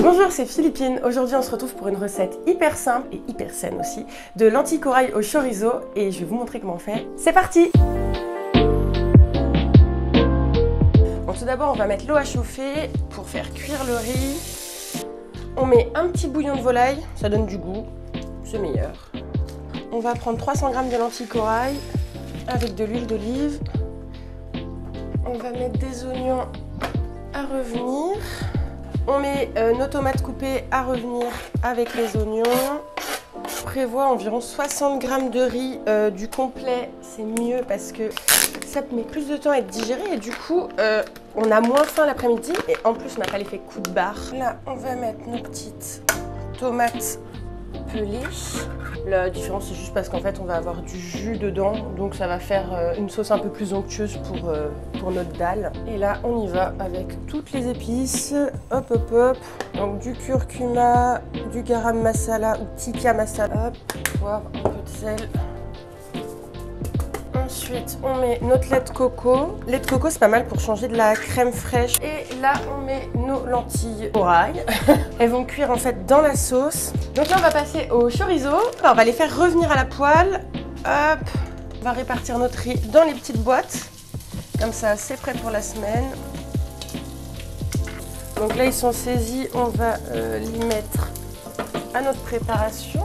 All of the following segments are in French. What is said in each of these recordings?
Bonjour, c'est Philippine. Aujourd'hui, on se retrouve pour une recette hyper simple et hyper saine aussi de lentilles corail au chorizo et je vais vous montrer comment on fait. C'est parti! Bon, tout d'abord, on va mettre l'eau à chauffer pour faire cuire le riz. On met un petit bouillon de volaille, ça donne du goût, c'est meilleur. On va prendre 300 g de lentilles corail avec de l'huile d'olive. On va mettre des oignons à revenir. On met nos tomates coupées à revenir avec les oignons. Je prévois environ 60 g de riz du complet, c'est mieux parce que ça met plus de temps à être digéré et du coup on a moins faim l'après-midi et en plus on n'a pas l'effet coup de barre. Là on va mettre nos petites tomates pelées. La différence c'est juste parce qu'en fait on va avoir du jus dedans, donc ça va faire une sauce un peu plus onctueuse pour notre dalle. Et là on y va avec toutes les épices, hop hop hop, donc du curcuma, du garam masala ou tikka masala, hop, poivre, un peu de sel. Ensuite, on met notre lait de coco. Lait de coco, c'est pas mal pour changer de la crème fraîche. Et là, on met nos lentilles corail. Elles vont cuire en fait dans la sauce. Donc là, on va passer au chorizo. On va les faire revenir à la poêle. Hop, on va répartir notre riz dans les petites boîtes. Comme ça, c'est prêt pour la semaine. Donc là, ils sont saisis. On va les mettre à notre préparation.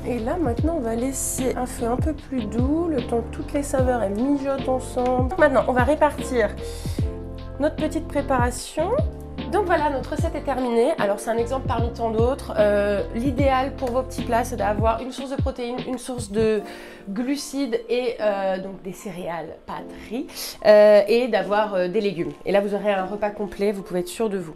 Et là, maintenant, on va laisser un feu un peu plus doux, le temps que toutes les saveurs elles mijotent ensemble. Maintenant, on va répartir notre petite préparation. Donc voilà, notre recette est terminée. Alors, c'est un exemple parmi tant d'autres. L'idéal pour vos petits plats, c'est d'avoir une source de protéines, une source de glucides et donc des céréales, pâtes, riz, et d'avoir des légumes. Et là, vous aurez un repas complet, vous pouvez être sûr de vous.